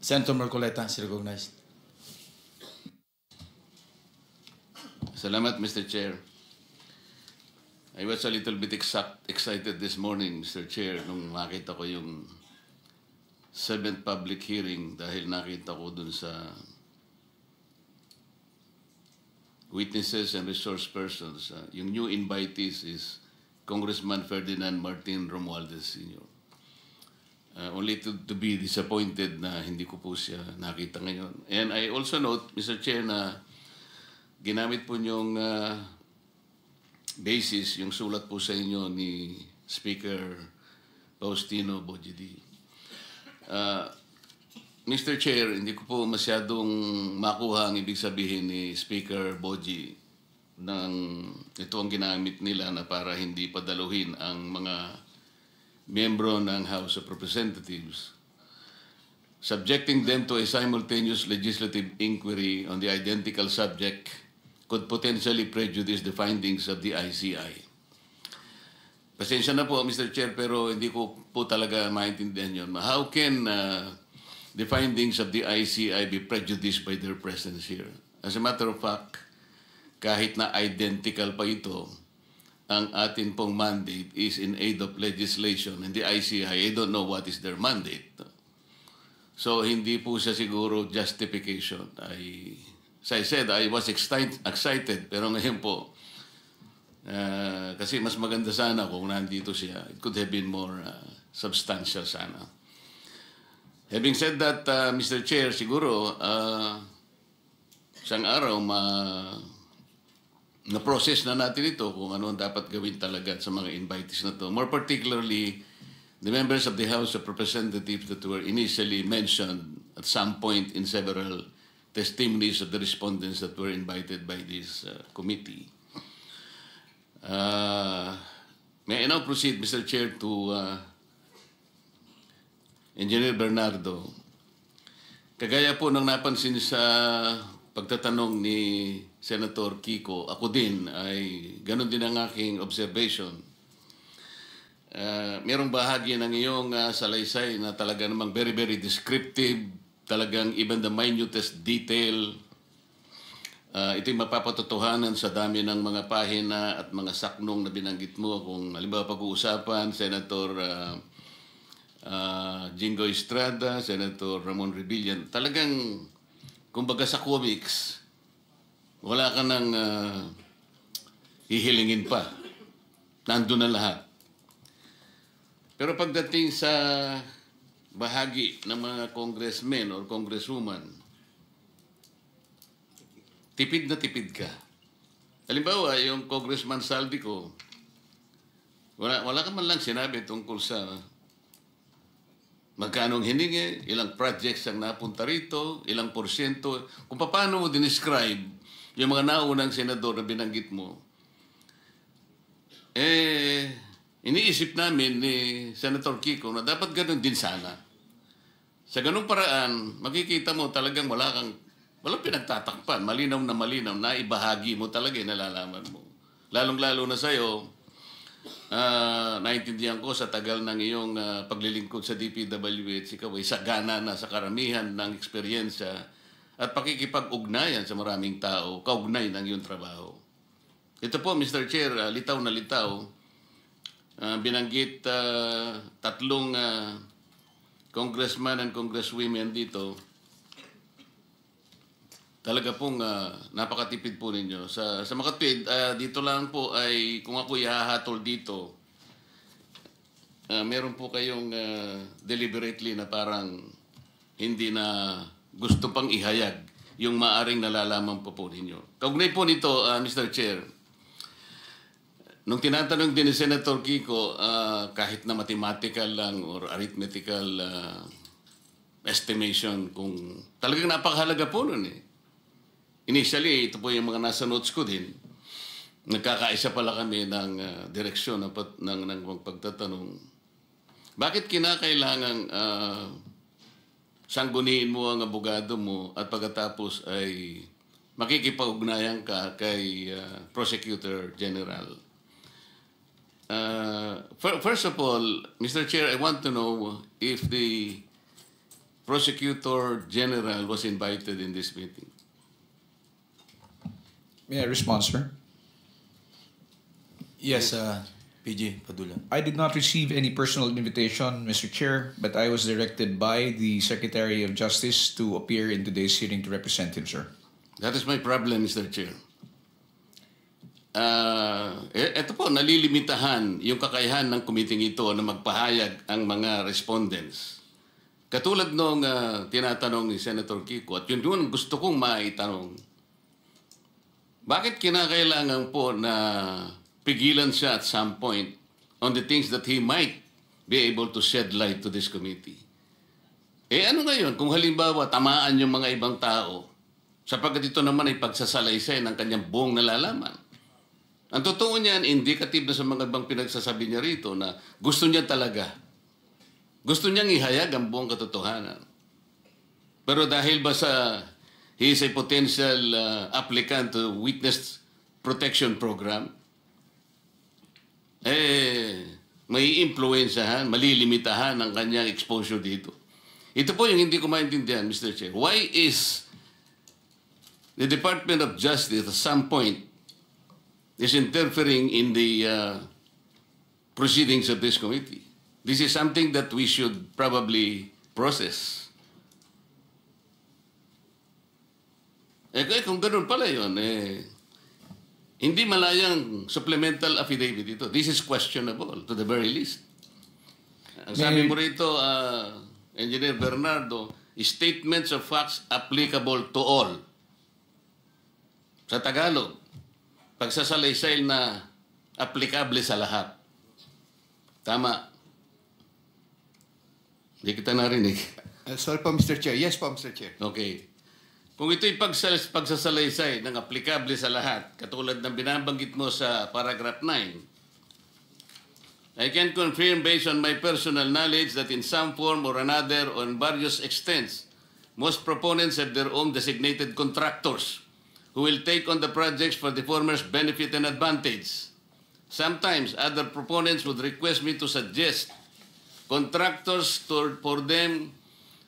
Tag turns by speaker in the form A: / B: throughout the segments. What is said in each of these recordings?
A: Senator Marcoleta is recognized.
B: Salamat, Mr. Chair. I was a little bit excited this morning, Mr. Chair, nung makita ko yung 7th public hearing dahil nakita ko dun sa witnesses and resource persons. Yung new invitees is Congressman Ferdinand Martin Romualdez Sr. Only to be disappointed na hindi ko po siya nakita ngayon. And I also note, Mr. Chair, na ginamit po niyong basis, yung sulat po sa inyo ni Speaker Faustino Bojidi. Mr. Chair, hindi ko po masyadong makuha ang ibig sabihin ni Speaker Boji ng ito ang ginamit nila na para hindi padaluhin ang mga miyembro ng House of Representatives, subjecting them to a simultaneous legislative inquiry on the identical subject could potentially prejudice the findings of the ICI. Pasensya na po, Mr. Chair, pero hindi ko po talaga maintindihan yun. How can the findings of the ICI be prejudiced by their presence here? As a matter of fact, kahit na identical pa ito, ang atin pong mandate is in aid of legislation. And the ICI, I don't know what is their mandate. So, hindi po siya siguro justification. As I said, I was excited, pero ngayon po, kasi mas maganda sana kung nandito siya. It could have been more substantial sana. Having said that, Mr. Chair, siguro, isang araw na-process na natin ito kung ano ang dapat gawin talaga sa mga invitees na to. More particularly, the members of the House of Representatives that were initially mentioned at some point in several testimonies of the respondents that were invited by this committee. May I now proceed, Mr. Chair, to Engineer Bernardo. Kagaya po ng napansin sa pagtatanong ni Senator Kiko, ako din ay ganun din ang aking observation. Merong bahagi ng iyong salaysay na talaga namang very, very descriptive, talagang even the minutest detail. Ito'y mapapatotohanan sa dami ng mga pahina at mga saknong na binanggit mo. Kung halimbawa pag-uusapan, Senator Jingo Estrada, Senator Ramon Rebillan, talagang, kumbaga sa comics, wala ka nang hihilingin pa. Nandun na lahat. Pero pagdating sa bahagi ng mga congressmen or congresswoman, tipid na tipid ka. Halimbawa, yung Congressman Saldico, wala ka man lang sinabi tungkol sa magkano hiningi, ilang projects ang napunta rito, ilang porsyento, kung paano mo dinescribe yung mga naunang senador na binanggit mo. Iniisip namin ni Senator Kiko na dapat ganun din sana. Sa ganung paraan, makikita mo talagang walang pinagtatakpan, malinaw na ibahagi mo talaga, nalalaman mo. Lalong-lalo na sa'yo, naintindihan ko sa tagal ng iyong paglilingkod sa DPWH, ikaw ay sagana na sa karamihan ng eksperyensya at pakikipag-ugnayan sa maraming tao, kaugnay ng iyong trabaho. Ito po, Mr. Chair, litaw na litaw, binanggit tatlong congressman and congresswomen dito. Talaga pong napakatipid po ninyo. Sa makatipid, dito lang po ay, kung ako ihahatol dito, meron po kayong deliberately na parang hindi na gusto pang ihayag yung maaring nalalaman po ninyo. Kaugnay po nito, Mr. Chair, nung tinatanong din ni Senator Kiko, kahit na mathematical lang or arithmetical estimation, kung talagang napakahalaga po nun eh. Initially, ito po yung mga nasa notes ko din. Nagkakaisa pala kami ng direksyon ng pagtatanong. Bakit kinakailangan sangguniin mo ang abogado mo at pagkatapos ay makikipag-ugnayan ka kay Prosecutor General? First of all, Mr. Chair, I want to know if the Prosecutor General was invited in this meeting?
C: May I respond, sir?
A: Yes, PG Padula.
C: I did not receive any personal invitation, Mr. Chair, but I was directed by the Secretary of Justice to appear in today's hearing to represent him, sir.
B: That is my problem, Mr. Chair. Ito po, nalilimitahan yung kakayahan ng committee ito na magpahayag ang mga respondents. Katulad nung tinatanong ni Senator Kiko, at yun gusto kong maitanong, bakit kinakailangan po na pigilan siya at some point on the things that he might be able to shed light to this committee? Ano ngayon kung halimbawa tamaan yung mga ibang tao sapagkat ito naman ay pagsasalaysay ng kanyang buong nalalaman? Ang totoo niyan, indicative na sa mga ibang pinagsasabi niya rito na gusto niya talaga. Gusto niyang ihayag ang buong katotohanan. Pero dahil ba sa he is a potential applicant to Witness Protection Program, may influensyahan, malilimitahan ang kanyang exposure dito. Ito po yung hindi ko maintindihan, Mr. Chair. Why is the Department of Justice at some point is interfering in the proceedings of this committee? This is something that we should probably process. Kung ganun pala yun, hindi malayang supplemental affidavit ito. This is questionable to the very least. Ang sabi mo rito, Engineer Bernardo, statements of facts applicable to all. Sa Tagalog, pagsasalaysay na applicable sa lahat. Tama. Hindi kita narinig.
D: Sorry po, Mr. Chair. Yes po, Mr. Chair.
B: Okay. Kung ito'y pagsasalaysay ng applicable sa lahat, katulad ng binabanggit mo sa paragraph 9, I can confirm based on my personal knowledge that in some form or another, on various extents, most proponents have their own designated contractors who will take on the projects for the former's benefit and advantage. Sometimes, other proponents would request me to suggest contractors for them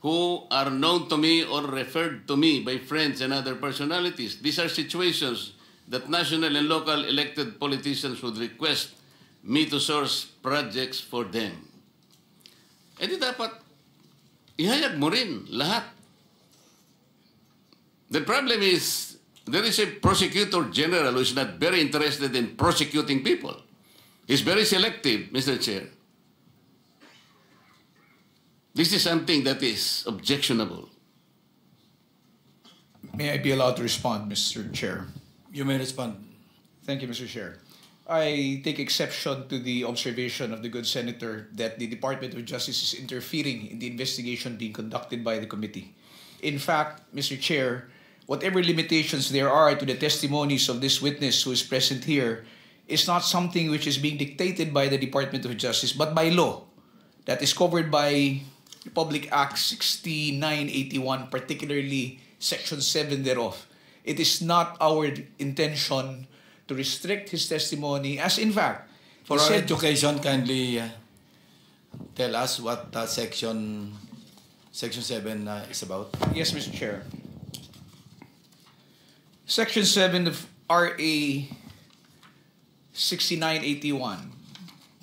B: who are known to me or referred to me by friends and other personalities. These are situations that national and local elected politicians would request me to source projects for them. Di dapat ihayag mo rin lahat. The problem is, there is a prosecutor general who is not very interested in prosecuting people. He's very selective, Mr. Chair. This is something that is objectionable.
C: May I be allowed to respond, Mr. Chair?
A: You may respond.
C: Thank you, Mr. Chair. I take exception to the observation of the good senator that the Department of Justice is interfering in the investigation being conducted by the committee. In fact, Mr. Chair, whatever limitations there are to the testimonies of this witness who is present here is not something which is being dictated by the Department of Justice, but by law that is covered by Republic Act 6981, particularly Section 7 thereof. It is not our intention to restrict his testimony, as in fact,
A: For our education, kindly tell us what Section 7 is about.
C: Yes, Mr. Chair. Section 7 of RA 6981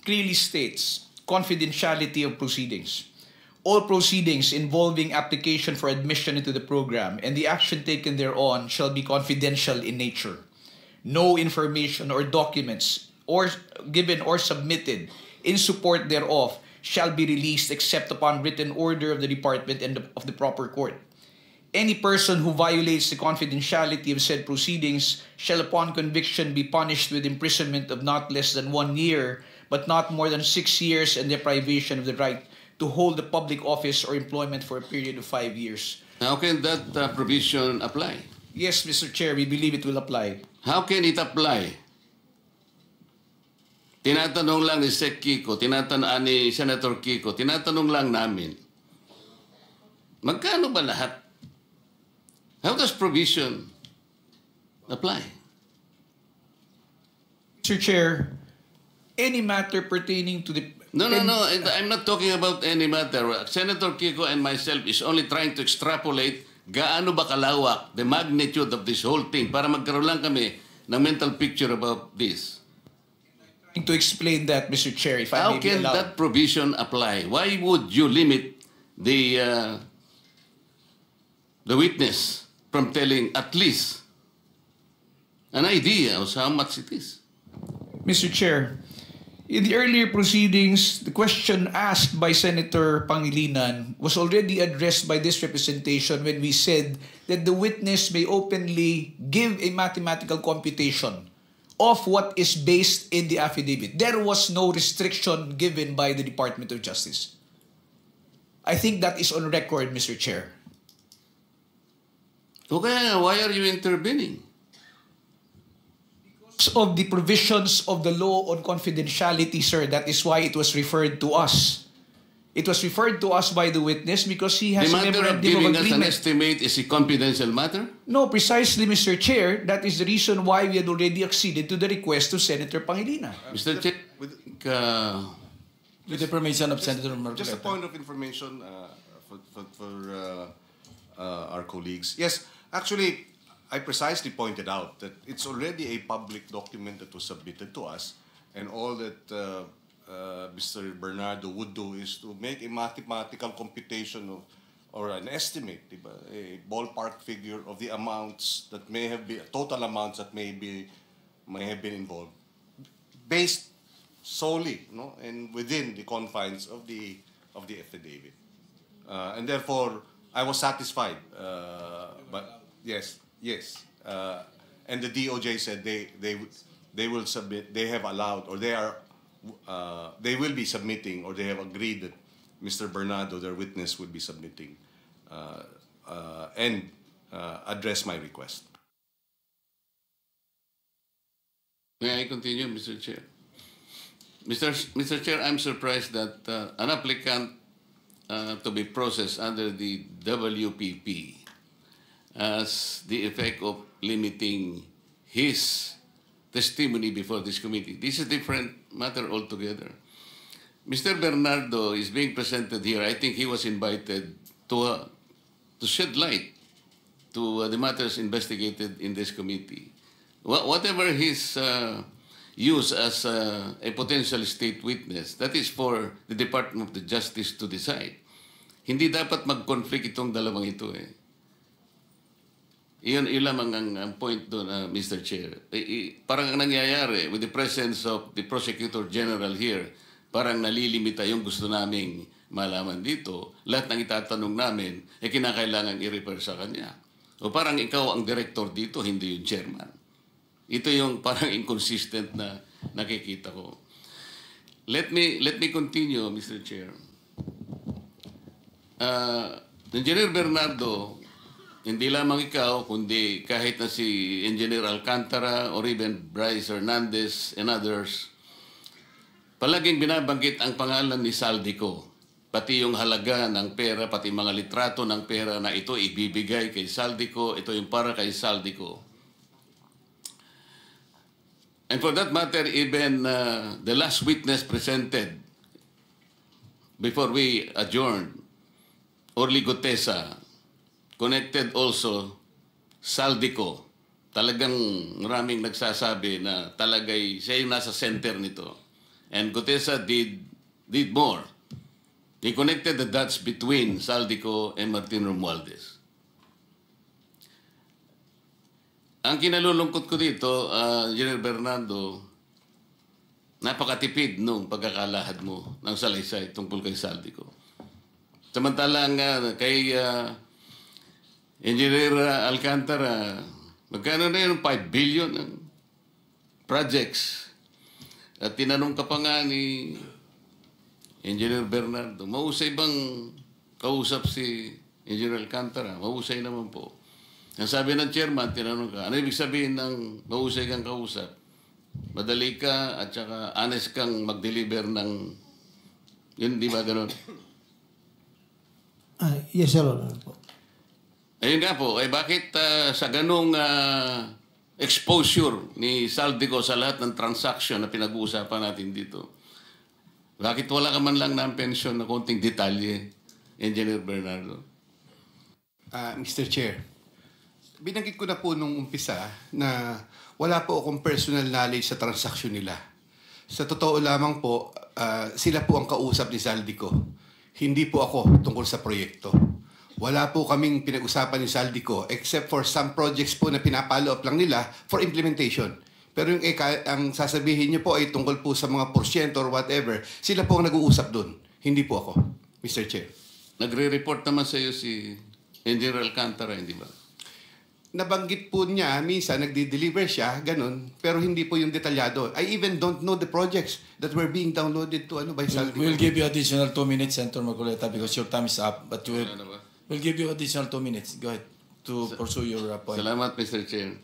C: clearly states confidentiality of proceedings. All proceedings involving application for admission into the program and the action taken thereon shall be confidential in nature. No information or documents or given or submitted in support thereof shall be released except upon written order of the department and of the proper court. Any person who violates the confidentiality of said proceedings shall upon conviction be punished with imprisonment of not less than 1 year, but not more than 6 years, and deprivation of the right to hold the public office or employment for a period of 5 years.
B: How can that provision apply?
C: Yes, Mr. Chair, we believe it will apply.
B: How can it apply? Tinatanong lang ni Sec Kiko, ni Senator Kiko, tinatanong lang namin, magkano ba lahat? How does provision apply?
C: Mr. Chair, any matter pertaining to the
B: No. I'm not talking about any matter. Senator Kiko and myself is only trying to extrapolate gaano ba kalawak, the magnitude of this whole thing, para magkaroon lang kami ng mental picture about this.
C: To explain that, Mr. Chair, if I
B: How
C: may be
B: can
C: allowed.
B: that provision apply? Why would you limit the witness from telling at least an idea of how much it is?
C: Mr. Chair, in the earlier proceedings, the question asked by Senator Pangilinan was already addressed by this representation when we said that the witness may openly give a mathematical computation of what is based in the affidavit. There was no restriction given by the Department of Justice. I think that is on record, Mr. Chair.
B: Okay, why are you intervening?
C: Of the provisions of the law on confidentiality, sir. That is why it was referred to us. It was referred to us by the witness because he has
B: The
C: a
B: matter of
C: memorandum of
B: giving us an
C: agreement.
B: estimate is a confidential matter?
C: No, precisely, Mr. Chair. That is the reason why we had already acceded to the request of Senator Pangilinan.
B: Mr. Chair,
A: With the permission of Senator
E: Just a
A: Marcoleta.
E: point of information for our colleagues. Yes, actually, I precisely pointed out that it's already a public document that was submitted to us, and all that Mr. Bernardo would do is to make a mathematical computation of, or an estimate, diba? A ballpark figure of the amounts that may have been, total amounts that may have been involved, based solely, no, and within the confines of the affidavit, and therefore I was satisfied. But yes, and the DOJ said they will submit. They have allowed, or they will be submitting, or they have agreed that Mr. Bernardo, their witness, would be submitting and address my request.
B: may I continue, Mr. Chair? Mr. Chair, I'm surprised that an applicant to be processed under the WPP has the effect of limiting his testimony before this committee. This is a different matter altogether. Mr. Bernardo is being presented here. I think he was invited to shed light to the matters investigated in this committee. Whatever his use as a potential state witness, that is for the Department of the Justice to decide. Hindi dapat mag-conflict itong dalawang ito eh. Iyon lamang ang point doon, Mr. Chair. Parang ang nangyayari with the presence of the Prosecutor General here, parang nalilimita yung gusto naming malaman dito. Lahat ng itatanong namin, kinakailangan i-refer sa kanya. O parang ikaw ang director dito, hindi yung chairman. Ito yung parang inconsistent na nakikita ko. Let me continue, Mr. Chair. Engineer Bernardo, hindi lamang ikaw, kundi kahit na si Engineer Alcantara or even Bryce Hernandez and others, palaging binabanggit ang pangalan ni Saldico. Pati yung halaga ng pera, pati mga litrato ng pera na ito ibibigay kay Saldico, ito yung para kay Saldico. And for that matter, even the last witness presented before we adjourned, Orly Gutesa, connected also Saldico. Talagang maraming nagsasabi na talagay siya yung nasa center nito. And Gutesa did more. He connected the dots between Saldico and Martin Romualdez. Ang kinalulungkot ko dito, General Bernardo, napakatipid nung pagkakalahad mo ng salaysay tungkol kay Saldico. Samantalang kay Engineer Alcantara, magkano na yun? 5 billion ng projects. At tinanong ka pa nga ni Engineer Bernardo, mahusay bang kausap si Engineer Alcantara? Mahusay naman po. Ang sabi ng chairman, tinanong ka, ano ibig sabihin ng mahusay kang kausap? Madali ka at saka honest kang mag-deliver ng... Yun, di ba ganun?
F: Yes, Your Honor po.
B: Ayun nga po, bakit sa ganung exposure ni Saldico sa lahat ng transaction na pinag-uusapan natin dito, Bakit wala ka man lang ng pension na konting detalye, Engineer Bernardo?
D: Mr. Chair, binanggit ko na po nung umpisa na wala po akong personal knowledge sa transaksyon nila. Sa totoo lamang po, sila po ang kausap ni Zaldico. Hindi po ako tungkol sa proyekto. Wala po kaming pinag-usapan ni Zaldico except for some projects po na pinapalo up lang nila for implementation. Pero yung ang sasabihin niyo po ay tungkol po sa mga porsyento or whatever, sila po ang nag-uusap doon. Hindi po ako, Mr. Chair.
B: Nagre-report naman sa iyo si Engineer Alcantara, hindi ba?
D: Nabanggit po niya, minsan nagde-deliver siya, ganun, pero hindi po yung detalyado. I even don't know the projects that were being downloaded to by Zaldico.
A: We'll give you additional 2 minutes, Senator Marcoleta, because your time is up. But
B: Ano ba?
A: we'll give you additional 2 minutes. Go ahead to pursue your point.
B: Salamat, Mr. Chair.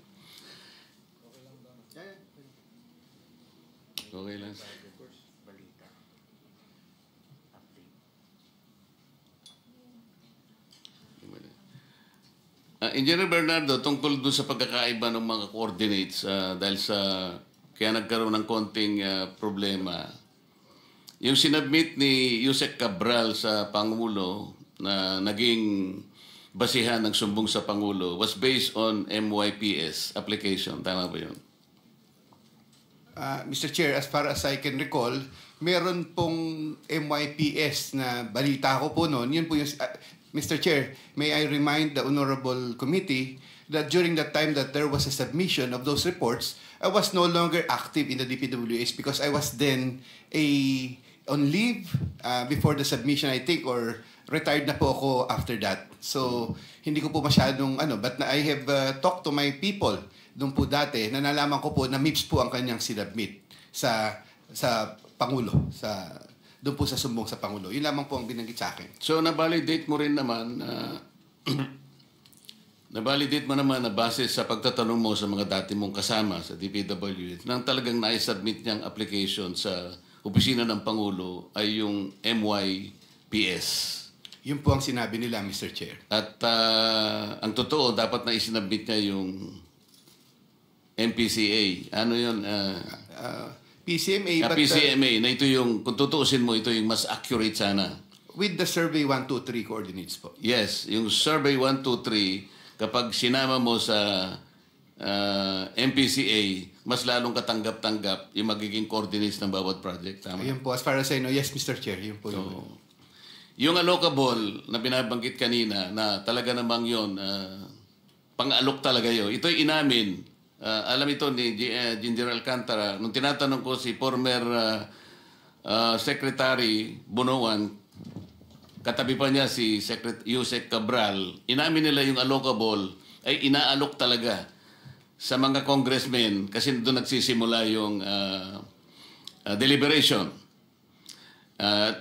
B: Okay lang. Engineer Bernardo, tungkol doon sa pagkakaiba ng mga coordinates dahil sa kaya nagkaroon ng konting problema. Yung sinubmit ni Yusek Cabral sa Pangulo na naging basihan ng sumbong sa Pangulo was based on MYPS application. Tama ba yun?
D: Mr. Chair, as far as I can recall, meron pong MYPS na balita ko po noon. Yun po yung... Mr. Chair, may I remind the Honorable Committee that during the time that there was a submission of those reports, I was no longer active in the DPWH because I was then on leave before the submission, I think, or retired na po ako after that. So, hindi ko po masyadong but I have talked to my people doon po dati na nalaman ko po na MIPS po ang kanyang sinubmit sa Pangulo, doon po sa sumbong sa Pangulo. Yun lamang po ang binanggit sa akin.
B: So, na-validate mo rin naman na-validate mo naman na base sa pagtatanong mo sa mga dati mong kasama sa DPWH nang talagang na-submit niyang application sa opisina ng Pangulo ay yung MYPS.
D: Yun po ang sinabi nila, Mr. Chair.
B: At ang totoo, dapat na isinabit niya yung MPCA. Ano yun?
D: PCMA, but
B: PCMA, na ito yung, kung tutuusin mo, ito yung mas accurate sana.
D: with the Survey 123 coordinates po.
B: Yes, yung Survey 123, kapag sinama mo sa MPCA, mas lalong katanggap-tanggap yung magiging coordinates ng bawat project. Tama?
D: Ayun po, as far as I know, yes, Mr. Chair, yun po.
B: Yung allocable na binabanggit kanina, na talaga namang yun, pang-alok talaga yun. Ito'y inamin. Alam ito ni General Alcantara, nung tinatanong ko si former Secretary Bunuan, katabi pa niya si Yusek Cabral, inamin nila yung allocable ay inaalok talaga sa mga congressmen kasi doon nagsisimula yung deliberation.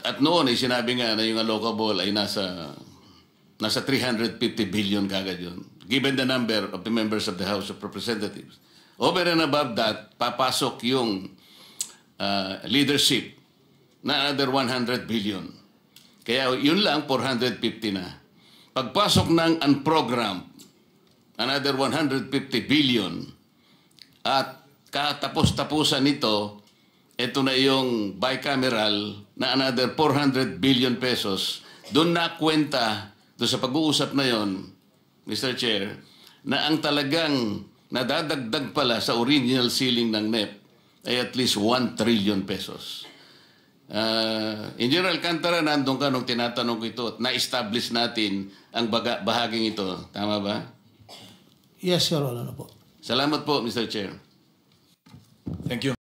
B: At noon ay sinabi nga na yung allocable ay nasa 350 billion kagad yun, given the number of the members of the House of Representatives. Over and above that, papasok yung leadership na another 100 billion. Kaya yun lang, 450 na. Pagpasok ng unprogrammed, another 150 billion. At katapos-tapusan nito, ito na yung bicameral na another 400 billion pesos. Doon na kwenta, doon sa pag-uusap na yon, Mr. Chair, na ang talagang nadadagdag pala sa original ceiling ng NEP ay at least 1 trillion pesos. Engineer Alcantara, nandun ka nung tinatanong ko ito at na-establish natin ang bahaging ito. Tama ba?
F: Yes, Your Honor po.
B: Salamat po, Mr. Chair.
A: Thank you.